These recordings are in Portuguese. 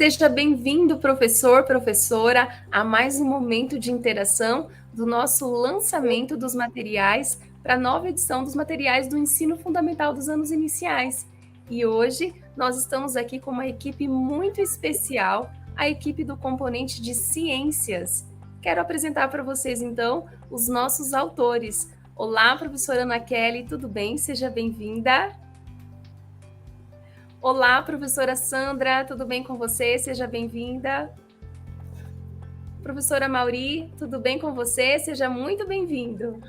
Seja bem-vindo, professor, professora, a mais um momento de interação do nosso lançamento dos materiais para a nova edição dos materiais do ensino fundamental dos anos iniciais. E hoje nós estamos aqui com uma equipe muito especial, a equipe do componente de ciências. Quero apresentar para vocês, então, os nossos autores. Olá, professora Ana Kelly, tudo bem? Seja bem-vinda. Olá, professora Sandra, tudo bem com você? Seja bem-vinda. Professora Mauri, tudo bem com você? Seja muito bem-vindo.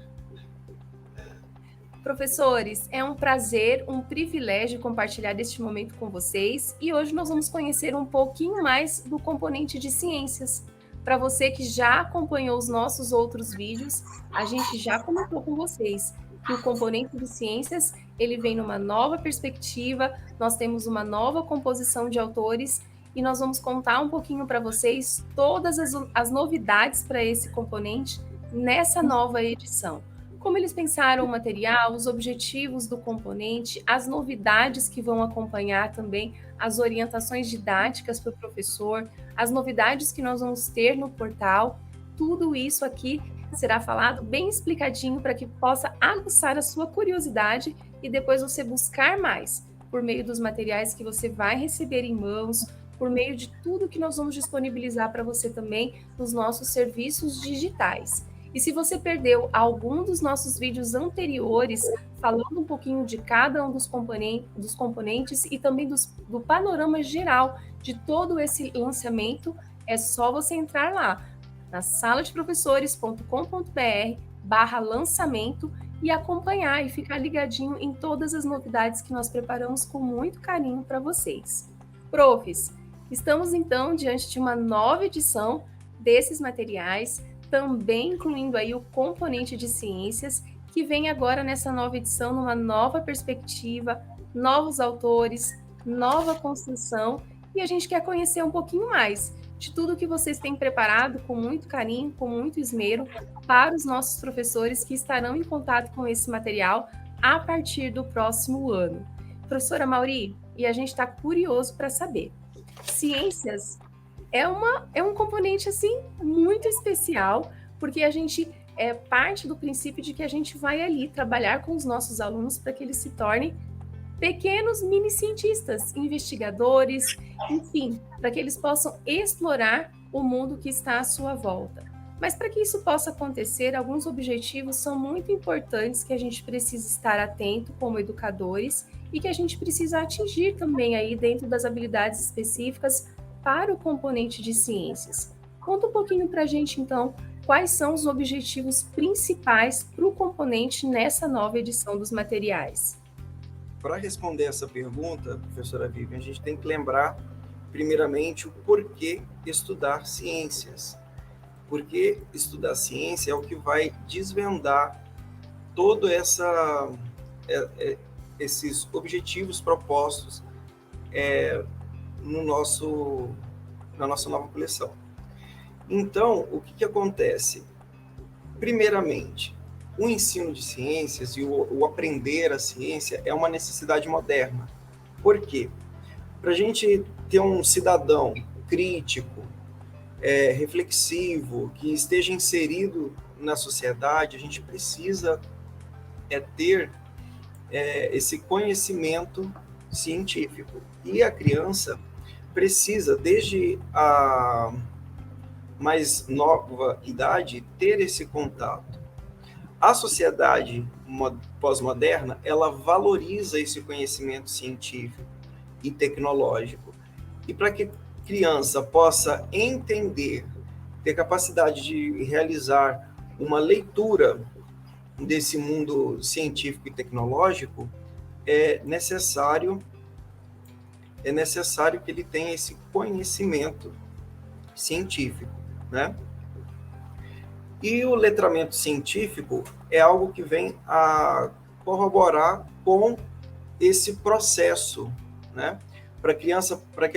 Professores, é um prazer, um privilégio compartilhar este momento com vocês e hoje nós vamos conhecer um pouquinho mais do componente de ciências. Para você que já acompanhou os nossos outros vídeos, a gente já comentou com vocês que o componente de ciências, ele vem numa nova perspectiva, nós temos uma nova composição de autores e nós vamos contar um pouquinho para vocês todas as novidades para esse componente nessa nova edição. Como eles pensaram o material, os objetivos do componente, as novidades que vão acompanhar também, as orientações didáticas para o professor, as novidades que nós vamos ter no portal, tudo isso aqui será falado bem explicadinho para que possa aguçar a sua curiosidade e depois você buscar mais por meio dos materiais que você vai receber em mãos, por meio de tudo que nós vamos disponibilizar para você também nos nossos serviços digitais. E se você perdeu algum dos nossos vídeos anteriores, falando um pouquinho de cada um dos componentes e também do panorama geral de todo esse lançamento, é só você entrar lá na saladeprofessores.com.br/lançamento e acompanhar e ficar ligadinho em todas as novidades que nós preparamos com muito carinho para vocês. Profs, estamos então diante de uma nova edição desses materiais, também incluindo aí o componente de ciências, que vem agora nessa nova edição, numa nova perspectiva, novos autores, nova construção, e a gente quer conhecer um pouquinho mais de tudo que vocês têm preparado com muito carinho, com muito esmero, para os nossos professores que estarão em contato com esse material a partir do próximo ano. Professora Mauri, e a gente está curioso para saber, ciências é um componente assim muito especial, porque a gente parte do princípio de que a gente vai ali trabalhar com os nossos alunos para que eles se tornem pequenos mini cientistas, investigadores, enfim, para que eles possam explorar o mundo que está à sua volta. Mas para que isso possa acontecer, alguns objetivos são muito importantes que a gente precisa estar atento como educadores e que a gente precisa atingir também aí dentro das habilidades específicas para o componente de ciências. Conta um pouquinho para a gente, então, quais são os objetivos principais para o componente nessa nova edição dos materiais. Para responder essa pergunta, professora Vivian, a gente tem que lembrar, primeiramente, o porquê estudar ciências. Porque estudar ciência é o que vai desvendar todo esses objetivos propostos na nossa nova coleção. Então, o que acontece? Primeiramente, o ensino de ciências e o aprender a ciência é uma necessidade moderna. Por quê? Para a gente ter um cidadão crítico, reflexivo, que esteja inserido na sociedade, a gente precisa ter esse conhecimento científico. E a criança precisa, desde a mais nova idade, ter esse contato. A sociedade pós-moderna, ela valoriza esse conhecimento científico e tecnológico. E para que a criança possa entender, ter capacidade de realizar uma leitura desse mundo científico e tecnológico, é necessário que ele tenha esse conhecimento científico, né? E o letramento científico é algo que vem a corroborar com esse processo, né? Para que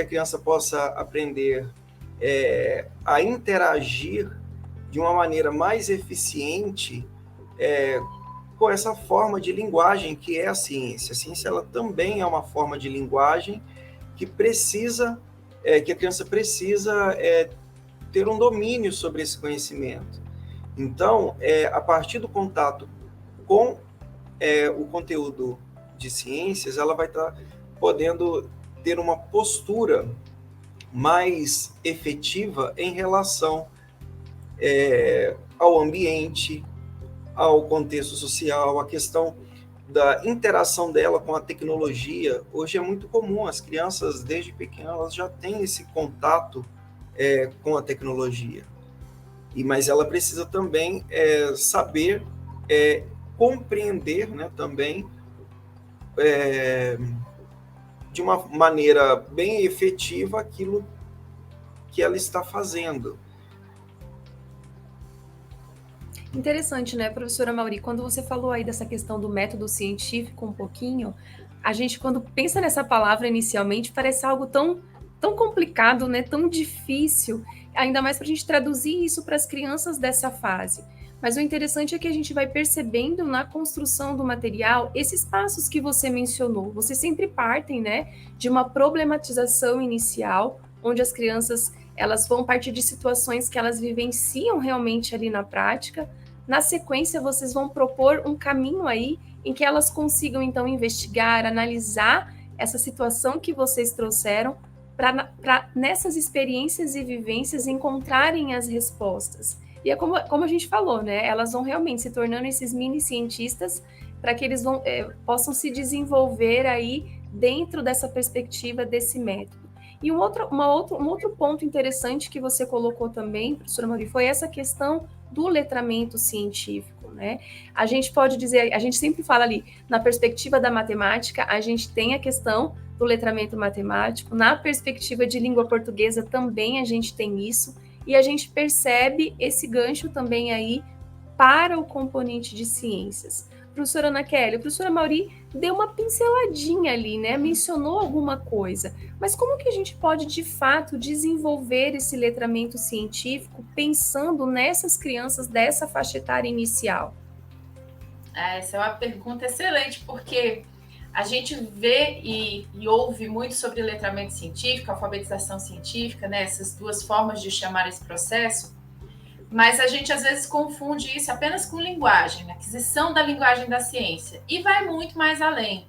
a criança possa aprender a interagir de uma maneira mais eficiente com essa forma de linguagem que é a ciência. A ciência ela também é uma forma de linguagem que precisa que a criança precisa ter um domínio sobre esse conhecimento. Então, a partir do contato com o conteúdo de ciências, ela vai estar podendo ter uma postura mais efetiva em relação ao ambiente, ao contexto social, a questão da interação dela com a tecnologia. Hoje é muito comum, as crianças, desde pequenas, elas já têm esse contato com a tecnologia. Mas ela precisa também saber compreender, né, também de uma maneira bem efetiva aquilo que ela está fazendo. Interessante, né, professora Mauri? Quando você falou aí dessa questão do método científico um pouquinho, a gente, quando pensa nessa palavra inicialmente, parece algo tão complicado, né, tão difícil, ainda mais para a gente traduzir isso para as crianças dessa fase. Mas o interessante é que a gente vai percebendo na construção do material esses passos que você mencionou. Vocês sempre partem, né, de uma problematização inicial, onde as crianças elas vão partir de situações que elas vivenciam realmente ali na prática. Na sequência, vocês vão propor um caminho aí em que elas consigam, então, investigar, analisar essa situação que vocês trouxeram para nessas experiências e vivências encontrarem as respostas. E é como a gente falou, né? Elas vão realmente se tornando esses mini cientistas para que eles possam se desenvolver aí dentro dessa perspectiva desse método. E um outro ponto interessante que você colocou também, professora Mauri, foi essa questão do letramento científico, né? A gente pode dizer, a gente sempre fala ali, na perspectiva da matemática, a gente tem a questão do letramento matemático, na perspectiva de língua portuguesa também a gente tem isso, e a gente percebe esse gancho também aí para o componente de ciências. Professora Ana Kelly, a professora Mauri deu uma pinceladinha ali, né? Mencionou alguma coisa. Mas como que a gente pode, de fato, desenvolver esse letramento científico pensando nessas crianças dessa faixa etária inicial? Essa é uma pergunta excelente, porque a gente vê e ouve muito sobre letramento científico, alfabetização científica, né? Essas duas formas de chamar esse processo. Mas a gente às vezes confunde isso apenas com linguagem, aquisição da linguagem da ciência, e vai muito mais além.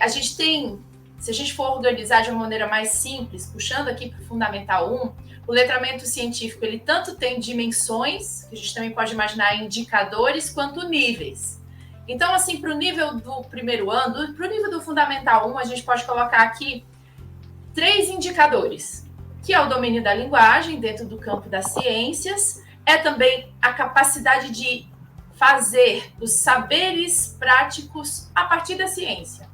A gente tem, se a gente for organizar de uma maneira mais simples, puxando aqui para o Fundamental 1, o letramento científico ele tanto tem dimensões, que a gente também pode imaginar indicadores, quanto níveis. Então, assim, para o nível do primeiro ano, para o nível do Fundamental 1, a gente pode colocar aqui 3 indicadores, que é o domínio da linguagem dentro do campo das ciências, é também a capacidade de fazer os saberes práticos a partir da ciência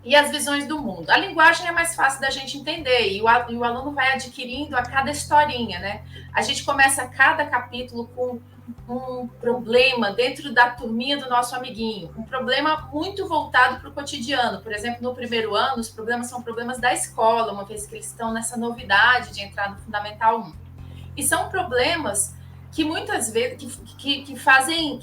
e as visões do mundo. A linguagem é mais fácil da gente entender e o aluno vai adquirindo a cada historinha, né? A gente começa cada capítulo com um problema dentro da turminha do nosso amiguinho, um problema muito voltado para o cotidiano. Por exemplo, no primeiro ano, os problemas são problemas da escola, uma vez que eles estão nessa novidade de entrar no Fundamental 1. E são problemas que muitas vezes que fazem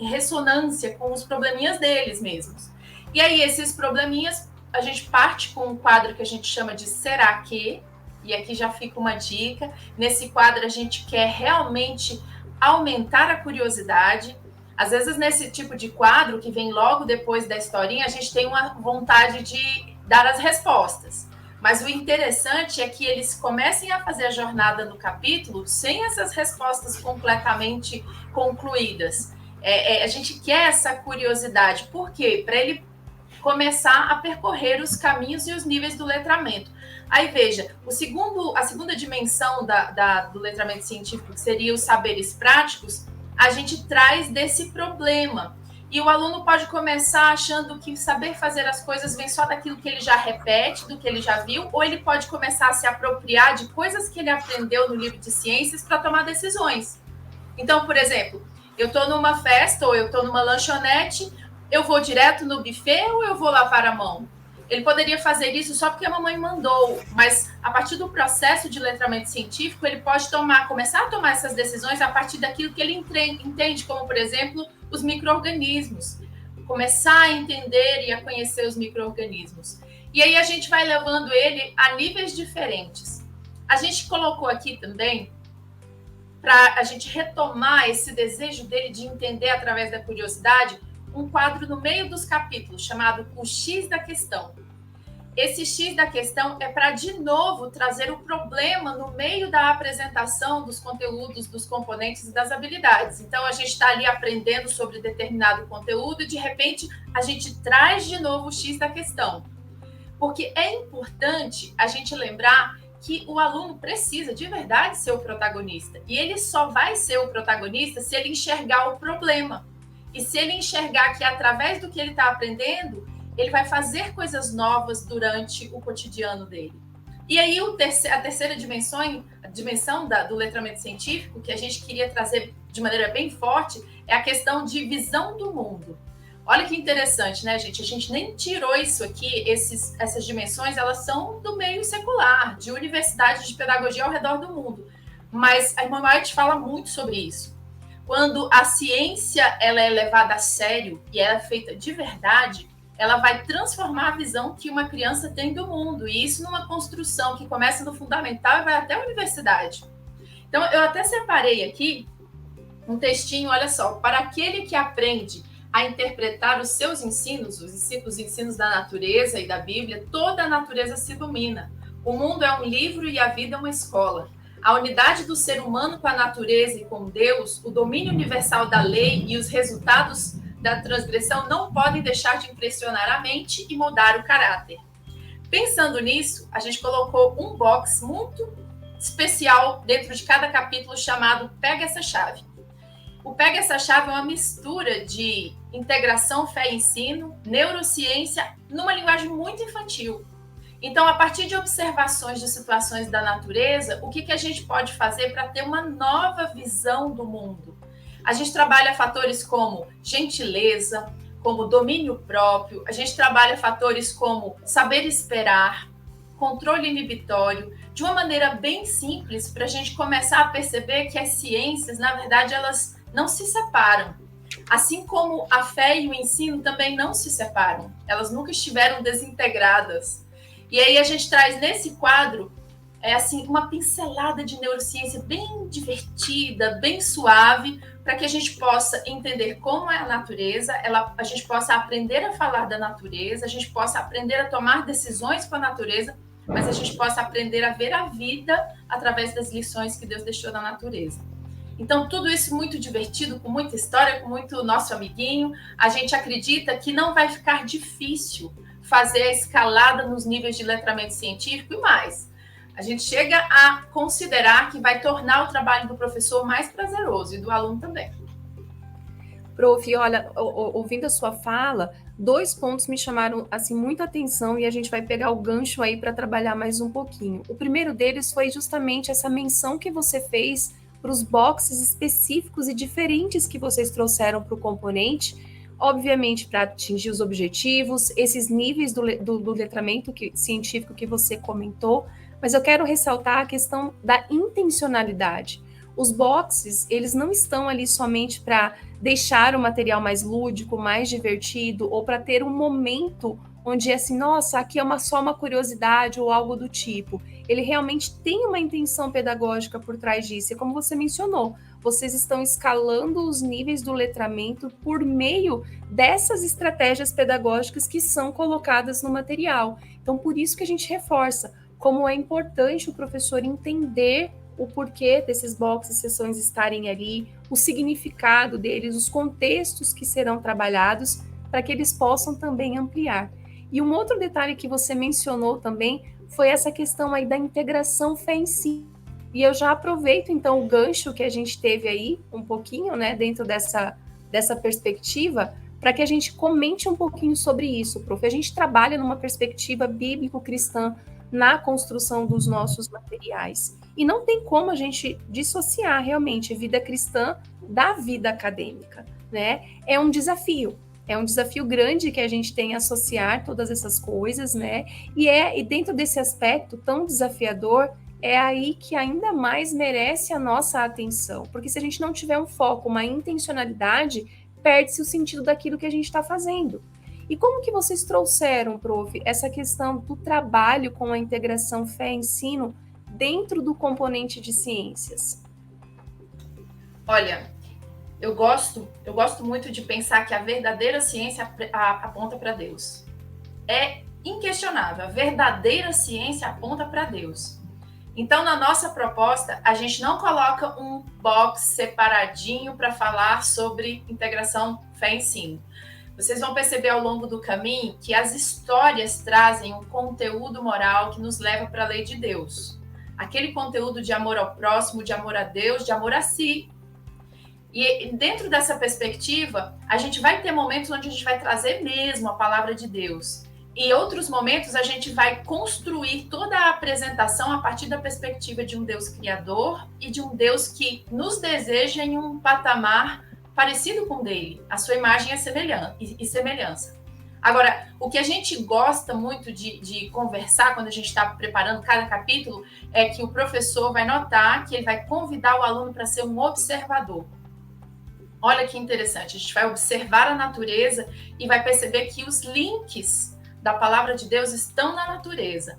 ressonância com os probleminhas deles mesmos. E aí, esses probleminhas, a gente parte com um quadro que a gente chama de Será Que? E aqui já fica uma dica. Nesse quadro, a gente quer realmente aumentar a curiosidade. Às vezes, nesse tipo de quadro, que vem logo depois da historinha, a gente tem uma vontade de dar as respostas. Mas o interessante é que eles comecem a fazer a jornada no capítulo sem essas respostas completamente concluídas. A gente quer essa curiosidade. Por quê? Para ele começar a percorrer os caminhos e os níveis do letramento. Aí, veja, a segunda dimensão do letramento científico, que seria os saberes práticos, a gente traz desse problema. E o aluno pode começar achando que saber fazer as coisas vem só daquilo que ele já repete, do que ele já viu, ou ele pode começar a se apropriar de coisas que ele aprendeu no livro de ciências para tomar decisões. Então, por exemplo, eu estou numa festa ou eu estou numa lanchonete, eu vou direto no buffet ou eu vou lavar a mão? Ele poderia fazer isso só porque a mamãe mandou, mas a partir do processo de letramento científico, ele pode começar a tomar essas decisões a partir daquilo que ele entende, como, por exemplo, os micro-organismos. Começar a entender e a conhecer os micro-organismos. E aí a gente vai levando ele a níveis diferentes. A gente colocou aqui também, para a gente retomar esse desejo dele de entender através da curiosidade, um quadro no meio dos capítulos, chamado O X da Questão. Esse X da questão é para, de novo, trazer o problema no meio da apresentação dos conteúdos, dos componentes e das habilidades. Então, a gente está ali aprendendo sobre determinado conteúdo e, de repente, a gente traz de novo o X da questão. Porque é importante a gente lembrar que o aluno precisa, de verdade, ser o protagonista. E ele só vai ser o protagonista se ele enxergar o problema. E se ele enxergar que, através do que ele está aprendendo, ele vai fazer coisas novas durante o cotidiano dele. E aí, a terceira dimensão do letramento científico, que a gente queria trazer de maneira bem forte, é a questão de visão do mundo. Olha que interessante, né, gente? A gente nem tirou isso aqui, essas dimensões, elas são do meio secular, de universidades de pedagogia ao redor do mundo. Mas a irmã White fala muito sobre isso. Quando a ciência ela é levada a sério e ela é feita de verdade, ela vai transformar a visão que uma criança tem do mundo. E isso numa construção que começa no fundamental e vai até a universidade. Então, eu até separei aqui um textinho, olha só. Para aquele que aprende a interpretar os seus ensinos, os ensinos da natureza e da Bíblia, toda a natureza se ilumina. O mundo é um livro e a vida é uma escola. A unidade do ser humano com a natureza e com Deus, o domínio universal da lei e os resultados da transgressão não podem deixar de impressionar a mente e mudar o caráter. Pensando nisso, a gente colocou um box muito especial dentro de cada capítulo chamado Pega Essa Chave. O Pega Essa Chave é uma mistura de integração, fé e ensino, neurociência, numa linguagem muito infantil. Então, a partir de observações de situações da natureza, o que a gente pode fazer para ter uma nova visão do mundo? A gente trabalha fatores como gentileza, como domínio próprio, a gente trabalha fatores como saber esperar, controle inibitório, de uma maneira bem simples, para a gente começar a perceber que as ciências, na verdade, elas não se separam. Assim como a fé e o ensino também não se separam, elas nunca estiveram desintegradas. E aí a gente traz nesse quadro assim, uma pincelada de neurociência bem divertida, bem suave, para que a gente possa entender como é a natureza, a gente possa aprender a falar da natureza, a gente possa aprender a tomar decisões com a natureza, mas a gente possa aprender a ver a vida através das lições que Deus deixou na natureza. Então, tudo isso muito divertido, com muita história, com muito nosso amiguinho. A gente acredita que não vai ficar difícil fazer a escalada nos níveis de letramento científico e mais. A gente chega a considerar que vai tornar o trabalho do professor mais prazeroso e do aluno também. Prof, olha, ouvindo a sua fala, 2 pontos me chamaram assim muita atenção e a gente vai pegar o gancho aí para trabalhar mais um pouquinho. O primeiro deles foi justamente essa menção que você fez para os boxes específicos e diferentes que vocês trouxeram para o componente, obviamente para atingir os objetivos, esses níveis do letramento científico que você comentou, mas eu quero ressaltar a questão da intencionalidade. Os boxes, eles não estão ali somente para deixar o material mais lúdico, mais divertido, ou para ter um momento onde é assim, nossa, aqui é só uma curiosidade ou algo do tipo. Ele realmente tem uma intenção pedagógica por trás disso. E como você mencionou, vocês estão escalando os níveis do letramento por meio dessas estratégias pedagógicas que são colocadas no material. Então, por isso que a gente reforça como é importante o professor entender o porquê desses boxes e sessões estarem ali, o significado deles, os contextos que serão trabalhados, para que eles possam também ampliar. E um outro detalhe que você mencionou também foi essa questão aí da integração fé em si. E eu já aproveito, então, o gancho que a gente teve aí, um pouquinho, né, dentro dessa perspectiva, para que a gente comente um pouquinho sobre isso, prof. A gente trabalha numa perspectiva bíblico-cristã na construção dos nossos materiais. E não tem como a gente dissociar realmente a vida cristã da vida acadêmica, né? É um desafio grande que a gente tem a associar todas essas coisas, né? E dentro desse aspecto tão desafiador, é aí que ainda mais merece a nossa atenção, porque se a gente não tiver um foco, uma intencionalidade, perde-se o sentido daquilo que a gente está fazendo. E como que vocês trouxeram, prof, essa questão do trabalho com a integração fé-ensino dentro do componente de ciências? Olha, eu gosto muito de pensar que a verdadeira ciência aponta para Deus. É inquestionável, a verdadeira ciência aponta para Deus. Então, na nossa proposta, a gente não coloca um box separadinho para falar sobre integração fé-ensino. Vocês vão perceber ao longo do caminho que as histórias trazem um conteúdo moral que nos leva para a lei de Deus. Aquele conteúdo de amor ao próximo, de amor a Deus, de amor a si. E dentro dessa perspectiva, a gente vai ter momentos onde a gente vai trazer mesmo a palavra de Deus. E outros momentos a gente vai construir toda a apresentação a partir da perspectiva de um Deus criador e de um Deus que nos deseja em um patamar parecido com o dele, a sua imagem e semelhança. Agora, o que a gente gosta muito de conversar quando a gente está preparando cada capítulo é que o professor vai notar que ele vai convidar o aluno para ser um observador. Olha que interessante, a gente vai observar a natureza e vai perceber que os links da palavra de Deus estão na natureza.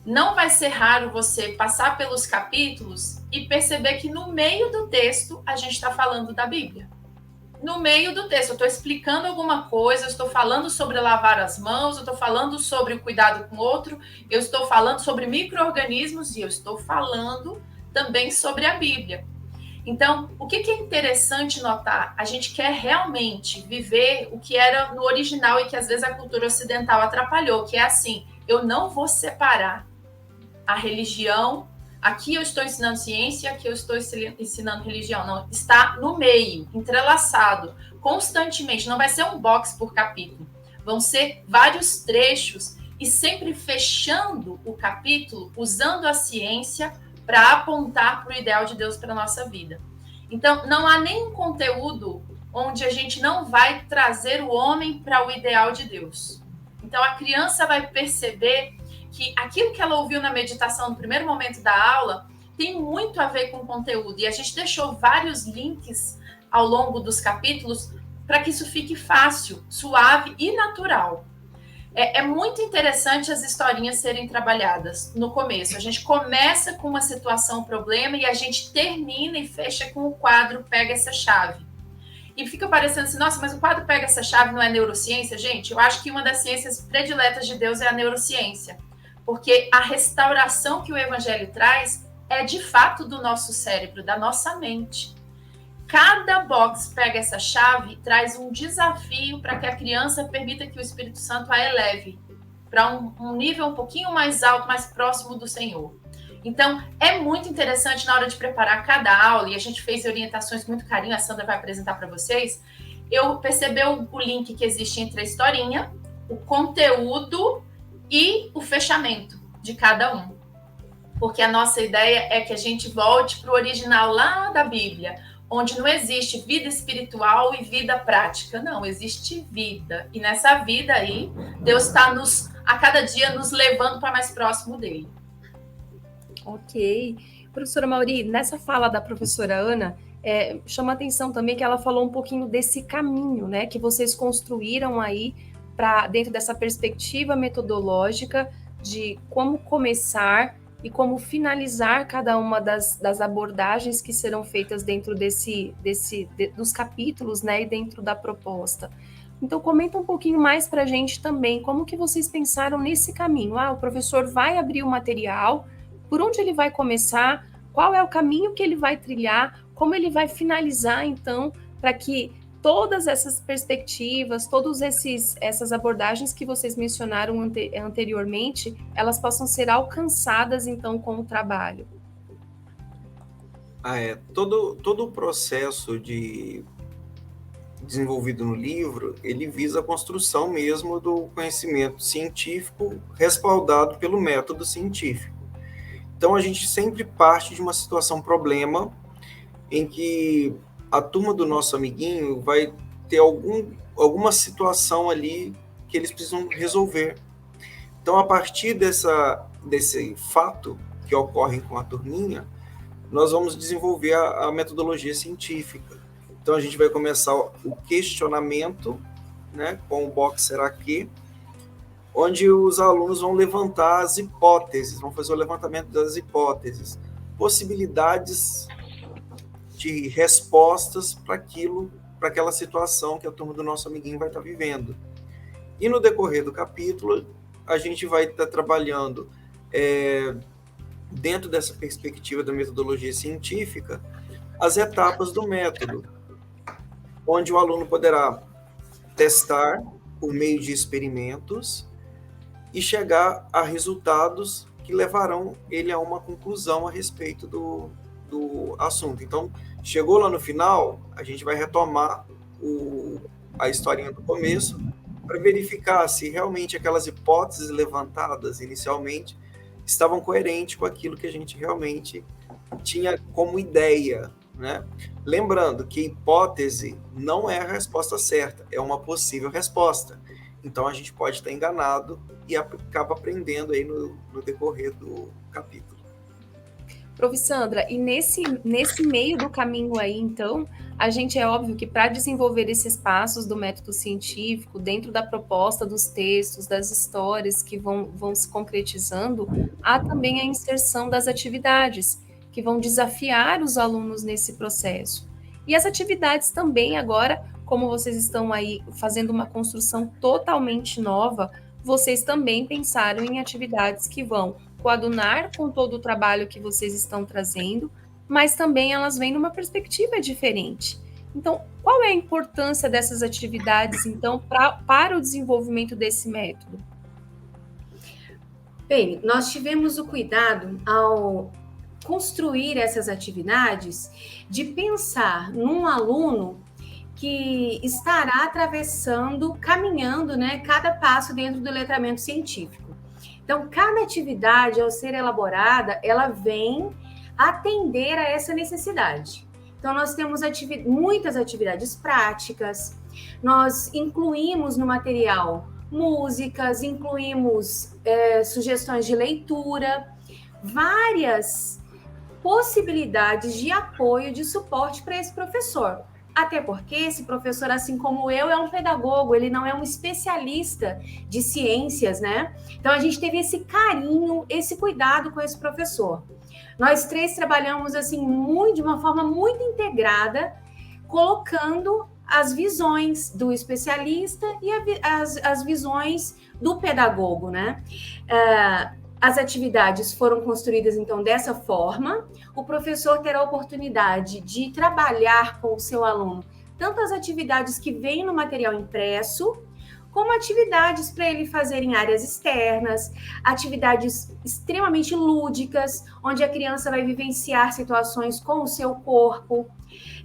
Não vai ser raro você passar pelos capítulos e perceber que no meio do texto a gente está falando da Bíblia. No meio do texto, eu estou explicando alguma coisa, eu estou falando sobre lavar as mãos, eu estou falando sobre o cuidado com o outro, eu estou falando sobre micro-organismos e eu estou falando também sobre a Bíblia. Então, o que é interessante notar? A gente quer realmente viver o que era no original e que às vezes a cultura ocidental atrapalhou, que é assim, eu não vou separar a religião, aqui eu estou ensinando ciência, aqui eu estou ensinando religião, não, está no meio, entrelaçado, constantemente, não vai ser um box por capítulo, vão ser vários trechos e sempre fechando o capítulo, usando a ciência para apontar para o ideal de Deus para a nossa vida. Então, não há nenhum conteúdo onde a gente não vai trazer o homem para o ideal de Deus. Então, a criança vai perceber que aquilo que ela ouviu na meditação no primeiro momento da aula tem muito a ver com o conteúdo. E a gente deixou vários links ao longo dos capítulos para que isso fique fácil, suave e natural. É muito interessante as historinhas serem trabalhadas no começo. A gente começa com uma situação, um problema, e a gente termina e fecha com o quadro Pega Essa Chave. E fica parecendo assim, nossa, mas o quadro Pega Essa Chave não é neurociência? Gente, eu acho que uma das ciências prediletas de Deus é a neurociência. Porque a restauração que o Evangelho traz é de fato do nosso cérebro, da nossa mente. Cada box Pega Essa Chave traz um desafio para que a criança permita que o Espírito Santo a eleve para um nível um pouquinho mais alto, mais próximo do Senhor. Então, é muito interessante na hora de preparar cada aula, e a gente fez orientações com muito carinho, a Sandra vai apresentar para vocês, eu percebi o link que existe entre a historinha, o conteúdo e o fechamento de cada um. Porque a nossa ideia é que a gente volte para o original lá da Bíblia, onde não existe vida espiritual e vida prática. Não, existe vida. E nessa vida aí, Deus está a cada dia nos levando para mais próximo dele. Ok. Professora Mauri, nessa fala da professora Ana, chama a atenção também que ela falou um pouquinho desse caminho, né, que vocês construíram aí para dentro dessa perspectiva metodológica de como começar e como finalizar cada uma das abordagens que serão feitas dentro dos capítulos, né, e dentro da proposta. Então, comenta um pouquinho mais para a gente também, como que vocês pensaram nesse caminho? O professor vai abrir o material, por onde ele vai começar, qual é o caminho que ele vai trilhar, como ele vai finalizar, então, para que todas essas perspectivas, todas essas abordagens que vocês mencionaram anteriormente, elas possam ser alcançadas, então, com o trabalho. Todo o processo desenvolvido no livro, ele visa a construção mesmo do conhecimento científico respaldado pelo método científico. Então, a gente sempre parte de uma situação problema em que a turma do nosso amiguinho vai ter alguma situação ali que eles precisam resolver. Então, a partir desse fato que ocorre com a turminha, nós vamos desenvolver a metodologia científica. Então, a gente vai começar o questionamento né, com o box Será Que, onde os alunos vão levantar as hipóteses, vão fazer o levantamento das hipóteses, possibilidades de respostas para aquela situação que a turma do nosso amiguinho vai estar vivendo. E no decorrer do capítulo, a gente vai estar trabalhando dentro dessa perspectiva da metodologia científica, as etapas do método, onde o aluno poderá testar por meio de experimentos e chegar a resultados que levarão ele a uma conclusão a respeito do assunto. Então, chegou lá no final, a gente vai retomar a historinha do começo para verificar se realmente aquelas hipóteses levantadas inicialmente estavam coerentes com aquilo que a gente realmente tinha como ideia, né? Lembrando que hipótese não é a resposta certa, é uma possível resposta. Então, a gente pode estar enganado e acaba aprendendo aí no decorrer do capítulo. Prof. Sandra, e nesse meio do caminho aí, então, a gente é óbvio que para desenvolver esses passos do método científico, dentro da proposta dos textos, das histórias que vão se concretizando, há também a inserção das atividades, que vão desafiar os alunos nesse processo. E as atividades também agora, como vocês estão aí fazendo uma construção totalmente nova, vocês também pensaram em atividades que vão coadunar com todo o trabalho que vocês estão trazendo, mas também elas vêm numa perspectiva diferente. Então, qual é a importância dessas atividades, então, para o desenvolvimento desse método? Bem, nós tivemos o cuidado, ao construir essas atividades, de pensar num aluno que estará atravessando, caminhando, né, cada passo dentro do letramento científico. Então, cada atividade, ao ser elaborada, ela vem atender a essa necessidade. Então, nós temos muitas atividades práticas, nós incluímos no material músicas, incluímos sugestões de leitura, várias possibilidades de apoio, de suporte para esse professor. Até porque esse professor, assim como eu, é um pedagogo, ele não é um especialista de ciências, né? Então, a gente teve esse carinho, esse cuidado com esse professor. Nós três trabalhamos, assim, de uma forma muito integrada, colocando as visões do especialista e as visões do pedagogo, né? As atividades foram construídas, então, dessa forma. O professor terá a oportunidade de trabalhar com o seu aluno tanto as atividades que vêm no material impresso, como atividades para ele fazer em áreas externas, atividades extremamente lúdicas, onde a criança vai vivenciar situações com o seu corpo,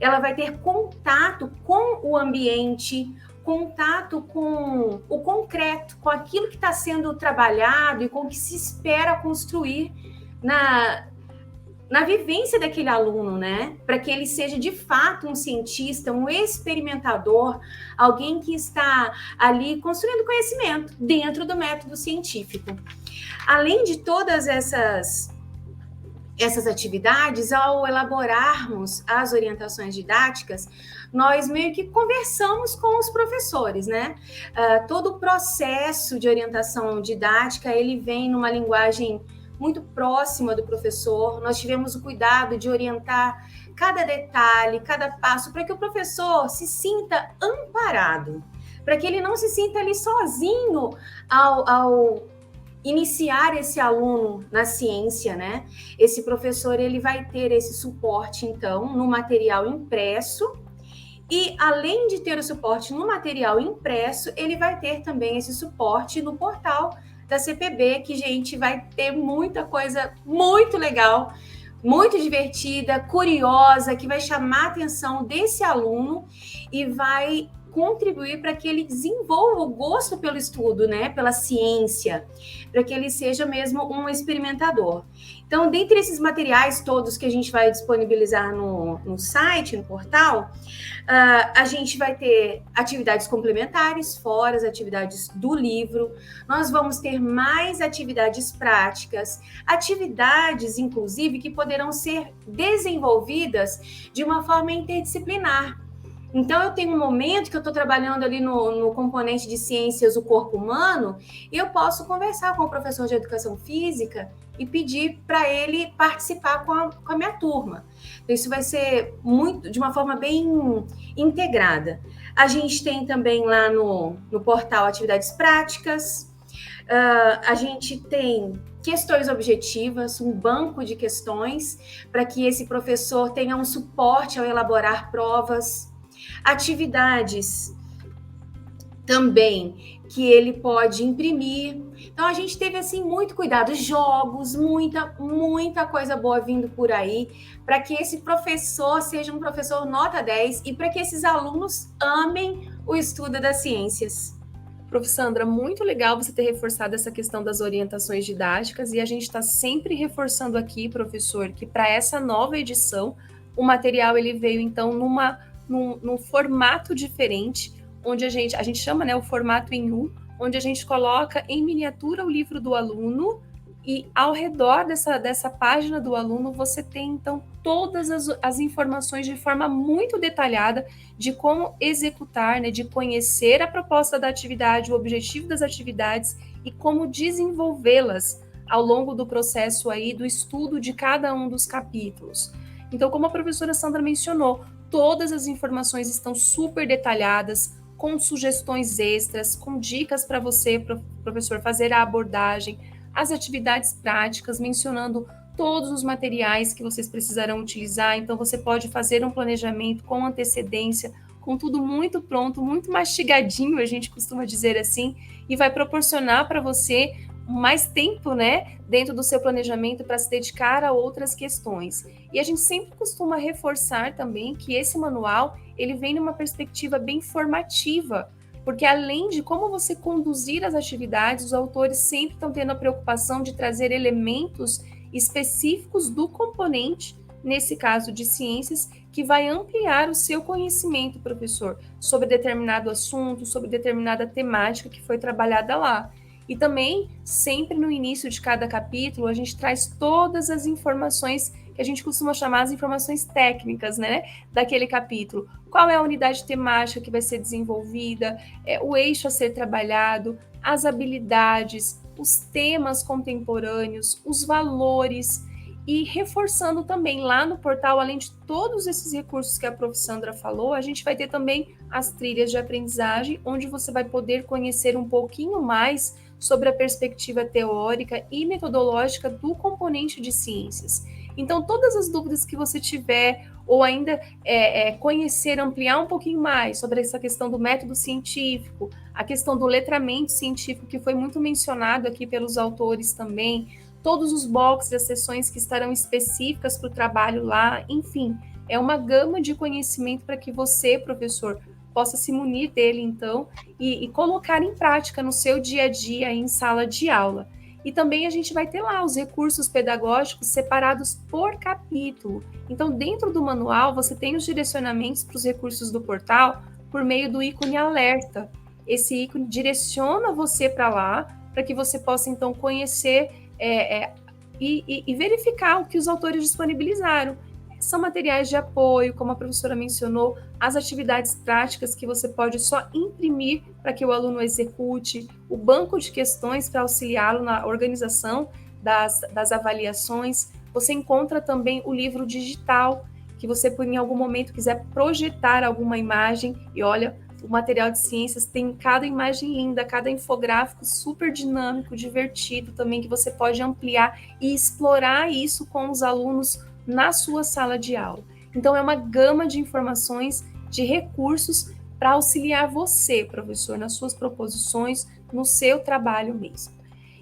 ela vai ter contato com o ambiente, contato com o concreto, com aquilo que está sendo trabalhado e com o que se espera construir na vivência daquele aluno, né? Para que ele seja de fato um cientista, um experimentador, alguém que está ali construindo conhecimento dentro do método científico. Além de todas essas atividades, ao elaborarmos as orientações didáticas, nós meio que conversamos com os professores, né? Todo o processo de orientação didática, ele vem numa linguagem muito próxima do professor. Nós tivemos o cuidado de orientar cada detalhe, cada passo, para que o professor se sinta amparado, para que ele não se sinta ali sozinho ao iniciar esse aluno na ciência, né? Esse professor, ele vai ter esse suporte, então, no material impresso, e além de ter o suporte no material impresso, ele vai ter também esse suporte no portal da CPB, que, gente, vai ter muita coisa muito legal, muito divertida, curiosa, que vai chamar a atenção desse aluno e vai contribuir para que ele desenvolva o gosto pelo estudo, né, pela ciência, para que ele seja mesmo um experimentador. Então, dentre esses materiais todos que a gente vai disponibilizar no site, no portal, a gente vai ter atividades complementares, fora as atividades do livro. Nós vamos ter mais atividades práticas, atividades, inclusive, que poderão ser desenvolvidas de uma forma interdisciplinar. Então, eu tenho um momento que eu estou trabalhando ali no componente de ciências do corpo humano, e eu posso conversar com o professor de educação física e pedir para ele participar com a minha turma. Então, isso vai ser de uma forma bem integrada. A gente tem também lá no portal atividades práticas, a gente tem questões objetivas, um banco de questões, para que esse professor tenha um suporte ao elaborar provas, atividades também que ele pode imprimir. Então a gente teve assim muito cuidado, jogos, muita coisa boa vindo por aí, para que esse professor seja um professor nota 10 e para que esses alunos amem o estudo das ciências. Prof. Sandra, muito legal você ter reforçado essa questão das orientações didáticas, e a gente está sempre reforçando aqui, professor, que para essa nova edição, o material ele veio então num formato diferente, onde a gente chama, né, o formato em U, onde a gente coloca em miniatura o livro do aluno, e ao redor dessa página do aluno você tem então todas as informações de forma muito detalhada de como executar, né, de conhecer a proposta da atividade, o objetivo das atividades e como desenvolvê-las ao longo do processo aí do estudo de cada um dos capítulos. Então, como a professora Sandra mencionou, todas as informações estão super detalhadas, com sugestões extras, com dicas para você, professor, fazer a abordagem, as atividades práticas, mencionando todos os materiais que vocês precisarão utilizar. Então, você pode fazer um planejamento com antecedência, com tudo muito pronto, muito mastigadinho, a gente costuma dizer assim, e vai proporcionar para você mais tempo, né, dentro do seu planejamento para se dedicar a outras questões. E a gente sempre costuma reforçar também que esse manual, ele vem numa perspectiva bem formativa, porque além de como você conduzir as atividades, os autores sempre estão tendo a preocupação de trazer elementos específicos do componente, nesse caso de ciências, que vai ampliar o seu conhecimento, professor, sobre determinado assunto, sobre determinada temática que foi trabalhada lá. E também, sempre no início de cada capítulo, a gente traz todas as informações que a gente costuma chamar as informações técnicas, né, daquele capítulo. Qual é a unidade temática que vai ser desenvolvida, o eixo a ser trabalhado, as habilidades, os temas contemporâneos, os valores, e reforçando também lá no portal, além de todos esses recursos que a prof. Sandra falou, a gente vai ter também as trilhas de aprendizagem, onde você vai poder conhecer um pouquinho mais sobre a perspectiva teórica e metodológica do componente de ciências. Então, todas as dúvidas que você tiver, ou ainda conhecer, ampliar um pouquinho mais sobre essa questão do método científico, a questão do letramento científico, que foi muito mencionado aqui pelos autores também, todos os boxes, as sessões que estarão específicas para o trabalho lá, enfim, é uma gama de conhecimento para que você, professor, possa se munir dele, então, e colocar em prática no seu dia a dia em sala de aula. E também a gente vai ter lá os recursos pedagógicos separados por capítulo. Então, dentro do manual, você tem os direcionamentos para os recursos do portal por meio do ícone alerta. Esse ícone direciona você para lá, para que você possa, então, conhecer e verificar o que os autores disponibilizaram. São materiais de apoio, como a professora mencionou, as atividades práticas que você pode só imprimir para que o aluno execute, o banco de questões para auxiliá-lo na organização das avaliações. Você encontra também o livro digital, que você, por em algum momento, quiser projetar alguma imagem, e olha, o material de ciências tem cada imagem linda, cada infográfico super dinâmico, divertido também, que você pode ampliar e explorar isso com os alunos na sua sala de aula. Então, é uma gama de informações, de recursos para auxiliar você, professor, nas suas proposições, no seu trabalho mesmo.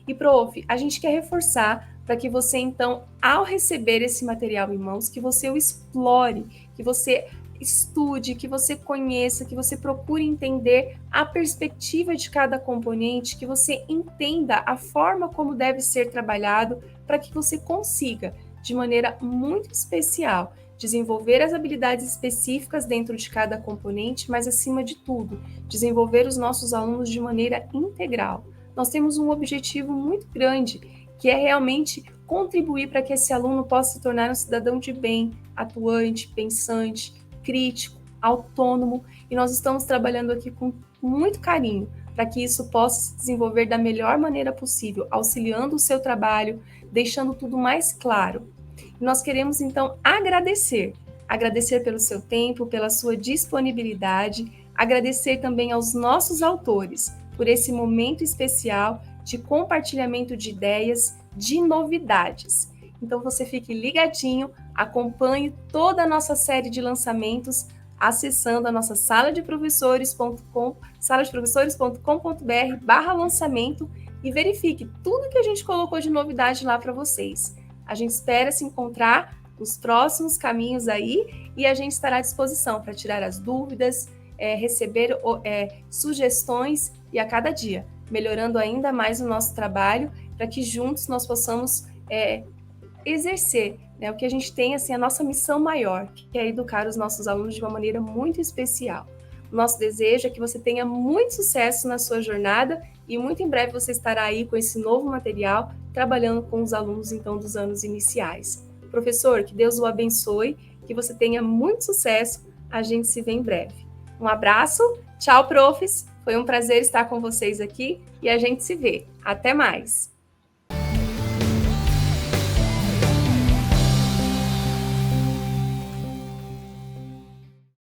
E, prof, a gente quer reforçar para que você, então, ao receber esse material em mãos, que você o explore, que você estude, que você conheça, que você procure entender a perspectiva de cada componente, que você entenda a forma como deve ser trabalhado, para que você consiga, de maneira muito especial, desenvolver as habilidades específicas dentro de cada componente, mas, acima de tudo, desenvolver os nossos alunos de maneira integral. Nós temos um objetivo muito grande, que é realmente contribuir para que esse aluno possa se tornar um cidadão de bem, atuante, pensante, crítico, autônomo, e nós estamos trabalhando aqui com muito carinho para que isso possa se desenvolver da melhor maneira possível, auxiliando o seu trabalho, deixando tudo mais claro. E nós queremos, então, agradecer pelo seu tempo, pela sua disponibilidade, agradecer também aos nossos autores por esse momento especial de compartilhamento de ideias, de novidades. Então você fique ligadinho, acompanhe toda a nossa série de lançamentos acessando a nossa saladeprovessores.com.br/lançamento e verifique tudo que a gente colocou de novidade lá para vocês. A gente espera se encontrar nos próximos caminhos aí e a gente estará à disposição para tirar as dúvidas, receber sugestões e a cada dia, melhorando ainda mais o nosso trabalho para que juntos nós possamos exercer, né, o que a gente tem, assim, a nossa missão maior, que é educar os nossos alunos de uma maneira muito especial. O nosso desejo é que você tenha muito sucesso na sua jornada e muito em breve você estará aí com esse novo material, trabalhando com os alunos, então, dos anos iniciais. Professor, que Deus o abençoe, que você tenha muito sucesso, a gente se vê em breve. Um abraço, tchau, profs, foi um prazer estar com vocês aqui e a gente se vê. Até mais!